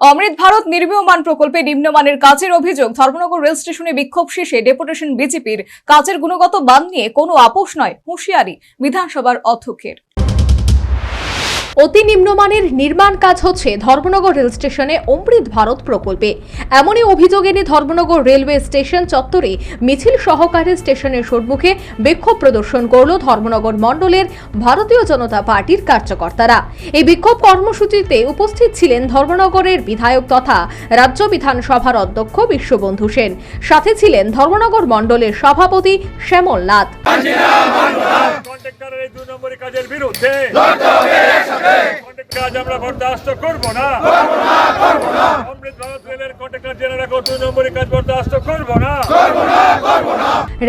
অমৃত ভারত নির্মীয়মান প্রকল্পে নিম্নমানের কাজের অভিযোগ। ধর্মনগর রেল স্টেশনে বিক্ষোভ শেষে ডেপুটেশন বিজেপির। কাজের গুণগত মান নিয়ে কোনো আপোষ নয়, হুঁশিয়ারি বিধানসভার অধ্যক্ষের। অতি নিম্নমানের নির্মাণ কাজ হচ্ছে ধর্মনগর রেল স্টেশনে অমৃত ভারত প্রকল্পে। এমনই অভিযোগ এনে ধর্মনগর রেলওয়ে স্টেশন চত্বরে মিছিল সহকারে স্টেশনের সম্মুখে বিক্ষোভ প্রদর্শন করল ধর্মনগর মণ্ডলের ভারতীয় জনতা পার্টির কার্যকর্তারা। এই বিক্ষোভ কর্মসূচিতে উপস্থিত ছিলেন ধর্মনগরের বিধায়ক তথা রাজ্য বিধানসভার অধ্যক্ষ বিশ্ববন্ধু সেন, সাথে ছিলেন ধর্মনগর মণ্ডলের সভাপতি শ্যামল নাথ। কাজ আমরা বরদাস্ত করব না। অমৃত ভারত রেলের কন্ট্রাক্টর জেনারেল 2 নম্বরের কাজ বরদাস্ত করব না।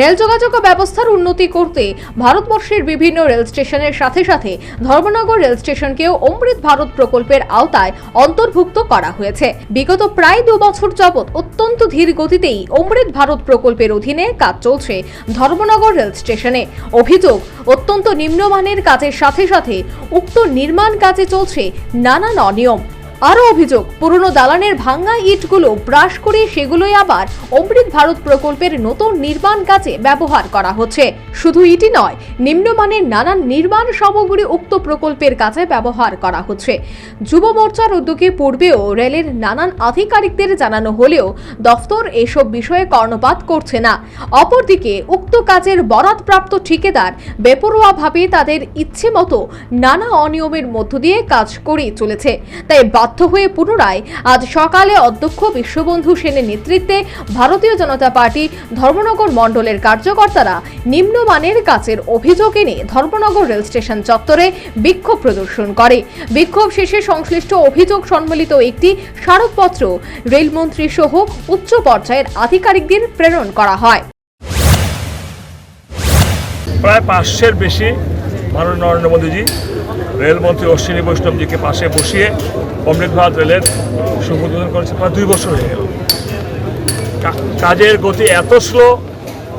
রেল যোগাযোগ ব্যবস্থার উন্নতি করতে ভারতবর্ষের বিভিন্ন রেল স্টেশনের সাথে সাথে ধর্মনগর রেল স্টেশনকেও অমৃত ভারত প্রকল্পের আওতায় অন্তর্ভুক্ত করা হয়েছে। বিগত প্রায় 2 বছর যাবৎ অত্যন্ত ধীর গতিতেই অমৃত ভারত প্রকল্পের অধীনে কাজ চলছে ধর্মনগর রেল স্টেশনে। অভিযোগ, অত্যন্ত নিম্নমানের কাজের সাথে সাথে উক্ত নির্মাণ কাজে চলছে নানান অনিয়ম। আরও অভিযোগ, পুরনো দালানের ভাঙা ইটগুলো ব্রাশ করে সেগুলোই আবার অমৃত ভারত প্রকল্পের নতুন নির্মাণ কাজে ব্যবহার করা হচ্ছে। শুধু ইটই নয়, নিম্নমানের নানান নির্মাণ সামগ্রী উক্ত প্রকল্পের কাজে ব্যবহার করা হচ্ছে। যুব মোর্চার উদ্যোগে পূর্বেও রেলের নানান আধিকারিকদের জানানো হলেও দফতর এসব বিষয়ে কর্ণপাত করছে না। অপরদিকে উক্ত কাজের বরাদপ্রাপ্ত ঠিকাদার বেপরোয়াভাবে তাদের ইচ্ছে মতো নানা অনিয়মের মধ্য দিয়ে কাজ করে চলেছে। তাই বাধ্য হয়ে পুনরায় আজ সকালে অধ্যক্ষ বিশ্ববন্ধু সেনের নেতৃত্বে ভারতীয় জনতা পার্টি ধর্মনগর মণ্ডলের কার্যকর্তারা নিম্নমানের কাজের অভিযোগ এনে ধর্মনগর রেল স্টেশন চত্বরে বিক্ষোভ প্রদর্শন করে। বিক্ষোভ শেষে সংশ্লিষ্ট অভিযোগ সম্বলিত একটি স্মারকপত্র রেলমন্ত্রী সহ উচ্চ পর্যায়ের আধিকারিকদের প্রেরণ করা হয়। প্রায় 500-এর বেশি মাননীয় নরেন্দ্র মোদীজি রেলমন্ত্রী অশ্বিনী বৈষ্ণবজিকে পাশে বসিয়ে অমৃত ভারত রেলের শুভ উদ্বোধন করেছে। প্রায় 2 বছর হয়ে গেল। কাজের গতি এত স্লো,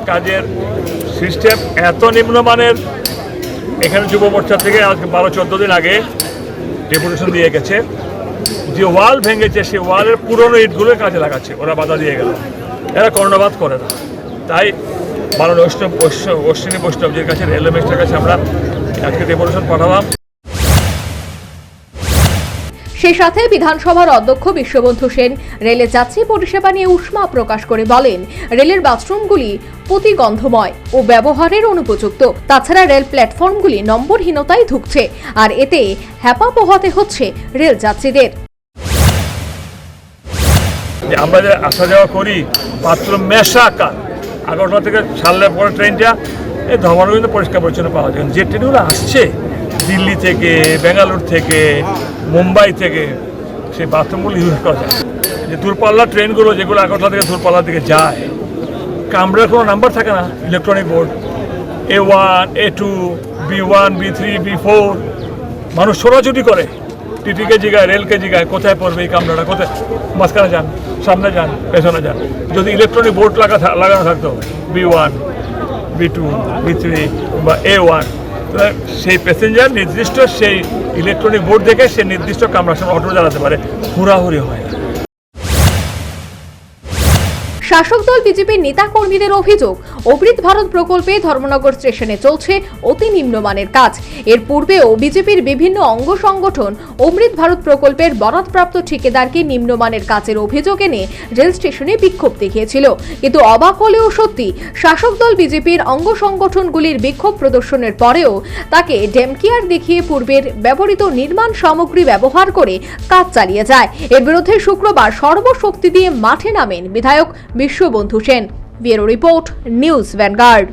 কাজের সিস্টেম এত নিম্নমানের। এখানে যুব মোর্চা থেকে আজকে 12-14 দিন আগে ডেপুটেশন দিয়ে গেছে, যে ওয়াল ভেঙেছে সেই ওয়ালের পুরনো ইটগুলো কাজে লাগাচ্ছে। ওরা বাধা দিয়ে গেল, এরা কর্ণপাত করে না। তাই মাননীয় অশ্বিনী বৈষ্ণবজির কাছে, রেল মিনিস্টারের কাছে আমরা আজকে ডেপুটেশন পাঠালাম। সেই সাথে বিধানসভার অধ্যক্ষ বিশ্ববন্ধু সেন রেলের যাত্রী পরিষেবা নিয়ে উষ্মা প্রকাশ করে বলেন, রেলের বাথরুমগুলি প্রতিগন্ধময় ও ব্যবহারের অনুপযুক্ত। তাছাড়া রেল প্ল্যাটফর্মগুলি নম্বরহীনতায় ধুঁকছে, আর এতে হ্যাপা পোহাতে হচ্ছে রেল যাত্রীদের। আমরা যে আসা যাওয়া করি, বাথরুম মেশাকার। 11টা থেকে ছাড়লে পরে ট্রেনটা এই ধর্মনগর কিন্তু পরিষ্কার পরিচ্ছন্ন পাওয়া যায়। যে ট্রেনগুলো আসছে দিল্লি থেকে, বেঙ্গালুরু থেকে, মুম্বাই থেকে, সেই বাথরুমগুলো ইউজ করা যায়। যে দূরপাল্লার ট্রেনগুলো যেগুলো 11টা থেকে দূরপাল্লার দিকে যায়, কামরার কোনো নাম্বার থাকে না, electronic board A1, A2, B1, B3, B4। মানুষ ছোটাছুটি করে, টিটিকে জিগায়, রেলকে জিগায় কোথায় পড়বে এই কামরাটা, কোথায়, মাঝখানে যান, সামনে যান, পেছনে যান। যদি ইলেকট্রনিক বোর্ড লাগানো থাকতো B1, B2, B3 বা A1, সেই প্যাসেঞ্জার নির্দিষ্ট সেই ইলেকট্রনিক বোর্ড দেখে সে নির্দিষ্ট কামরার সামনে অটো চালাতে পারে, হুড়াহুড়ি হয় না। শাসক দল বিজেপির নেতা কর্মীদের অভিযোগ, অমৃত ভারত প্রকল্পে ধর্মনগর স্টেশনে চলছে অতি নিম্নমানের কাজ। এর পূর্বেও বিজেপির বিভিন্ন অঙ্গ সংগঠন অমৃত ভারত প্রকল্পের বরাদপ্রাপ্ত ঠিকাদারকে নিম্নমানের কাজের অভিযোগ এনে রেল স্টেশনে বিক্ষোভ দেখিয়েছিল। কিন্তু অবাক হলেও সত্যি, শাসক দল বিজেপির অঙ্গ সংগঠনগুলির বিক্ষোভ প্রদর্শনের পরেও তাকে ডেমকেয়ার দেখিয়ে পূর্বের ব্যবহৃত নির্মাণ সামগ্রী ব্যবহার করে কাজ চালিয়ে যায়। এর বিরুদ্ধে শুক্রবার সর্বশক্তি দিয়ে মাঠে নামেন বিধায়ক Biswabandhu Sen. Bureau report, News vanguard.